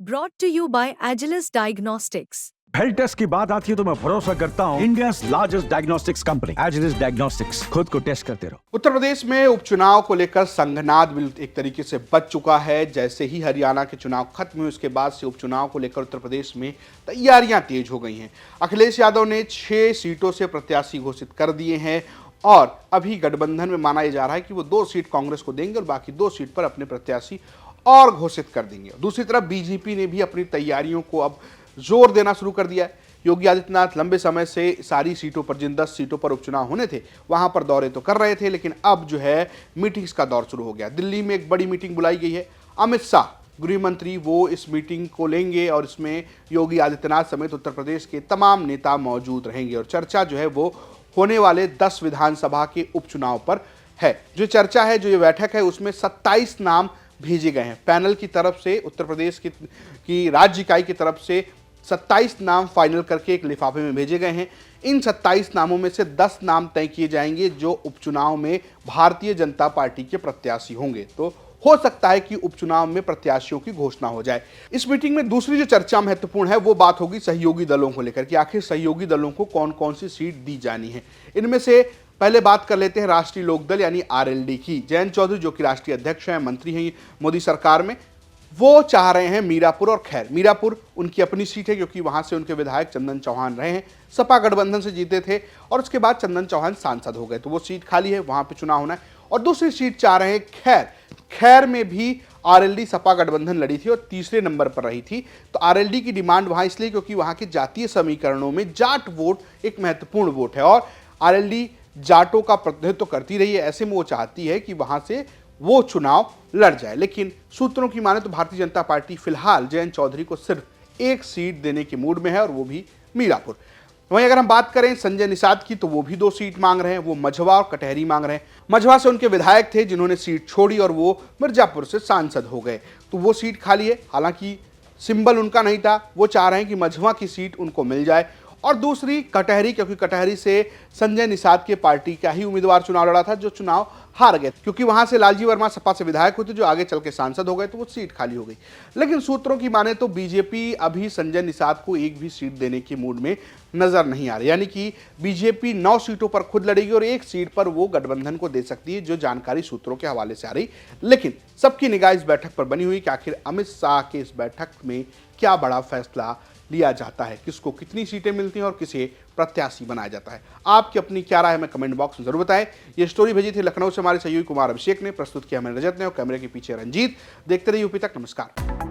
Brought to you by Agilus Diagnostics. Health test की बात आती है तो मैं भरोसा करता हूँ India's largest diagnostics company Agilus diagnostics. खुद को टेस्ट करते रहो। उत्तर प्रदेश में उपचुनाव को लेकर संघनाद भी एक तरीके से बच चुका है। जैसे ही हरियाणा के चुनाव खत्म हुए उसके बाद से उपचुनाव को लेकर उत्तर प्रदेश में तैयारियां तेज हो गई हैं। अखिलेश यादव ने 6 सीटों से प्रत्याशी घोषित कर दिए हैं और अभी गठबंधन में माना जा रहा है कि वो 2 सीट कांग्रेस को देंगे और बाकी 2 सीट पर अपने प्रत्याशी और घोषित कर देंगे। दूसरी तरफ बीजेपी ने भी अपनी तैयारियों को अब जोर देना शुरू कर दिया है। योगी आदित्यनाथ लंबे समय से सारी सीटों पर, जिन 10 सीटों पर उपचुनाव होने थे वहां पर दौरे तो कर रहे थे, लेकिन अब जो है मीटिंग्स का दौर शुरू हो गया। दिल्ली में एक बड़ी मीटिंग बुलाई गई है। अमित शाह गृह मंत्री वो इस मीटिंग को लेंगे और इसमें योगी आदित्यनाथ समेत उत्तर प्रदेश के तमाम नेता मौजूद रहेंगे और चर्चा जो है वो होने वाले 10 विधानसभा के उपचुनाव पर है। जो चर्चा है, जो ये बैठक है, उसमें 27 नाम भेजे गए हैं पैनल की तरफ से। उत्तर प्रदेश की राज्य इकाई की तरफ से 27 नाम फाइनल करके एक लिफाफे में भेजे गए हैं। इन 27 नामों में से 10 नाम तय किए जाएंगे जो उपचुनाव में भारतीय जनता पार्टी के प्रत्याशी होंगे। तो हो सकता है कि उपचुनाव में प्रत्याशियों की घोषणा हो जाए। इस मीटिंग में दूसरी जो चर्चा महत्वपूर्ण है वो बात होगी सहयोगी दलों को लेकर कि आखिर सहयोगी दलों को कौन कौन सी सीट दी जानी है। इनमें से पहले बात कर लेते हैं राष्ट्रीय लोकदल यानी आरएलडी की। जयंत चौधरी जो कि राष्ट्रीय अध्यक्ष हैं, मंत्री हैं मोदी सरकार में, वो चाह रहे हैं मीरापुर और खैर। मीरापुर उनकी अपनी सीट है क्योंकि वहां से उनके विधायक चंदन चौहान रहे हैं, सपा गठबंधन से जीते थे और उसके बाद चंदन चौहान सांसद हो गए, तो वो सीट खाली है, वहां पे चुनाव होना है। और दूसरी सीट चाह रहे हैं खैर। खैर में भी आरएलडी सपा गठबंधन लड़ी थी और तीसरे नंबर पर रही थी। तो आरएलडी की डिमांड वहां इसलिए क्योंकि वहां के जातीय समीकरणों में जाट वोट एक महत्वपूर्ण वोट है और आरएलडी जाटों का प्रतिनिधित्व करती रही है। ऐसे में वो चाहती है कि वहां से वो चुनाव लड़ जाए। लेकिन सूत्रों की माने तो भारतीय जनता पार्टी फिलहाल जयंत चौधरी को सिर्फ एक सीट देने के मूड में है और वो भी मीरापुर। वहीं अगर हम बात करें संजय निषाद की तो वो भी 2 सीट मांग रहे हैं। वो मझवा और कटहरी मांग रहे हैं। मझवा से उनके विधायक थे जिन्होंने सीट छोड़ी और वो मिर्जापुर से सांसद हो गए, तो वो सीट खाली है। हालांकि सिंबल उनका नहीं था, वो चाह रहे हैं कि मझवा की सीट उनको मिल जाए। और दूसरी कटहरी, क्योंकि कटहरी से संजय निषाद के पार्टी का ही उम्मीदवार चुनाव लड़ा था जो चुनाव हार गए, क्योंकि वहां से लालजी वर्मा सपा से विधायक हुए थे जो आगे चल के सांसद हो गए, तो वो सीट खाली हो गई। लेकिन सूत्रों की माने तो बीजेपी अभी संजय निषाद को एक भी सीट देने के मूड में नजर नहीं आ रही, यानी कि बीजेपी 9 सीटों पर खुद लड़ेगी और 1 सीट पर वो गठबंधन को दे सकती है, जो जानकारी सूत्रों के हवाले से आ रही। लेकिन सबकी निगाह इस बैठक पर बनी हुई कि आखिर अमित शाह के इस बैठक में क्या बड़ा फैसला लिया जाता है, किसको कितनी सीटें मिलती हैं और किसे प्रत्याशी बनाया जाता है। आपकी अपनी क्या राय है हमें कमेंट बॉक्स में जरूर बताएं। ये स्टोरी भेजी थी लखनऊ से हमारे सहयोगी कुमार अभिषेक ने, प्रस्तुत किया हमें रजत ने और कैमरे के पीछे रंजीत। देखते रहिए यूपी तक। नमस्कार।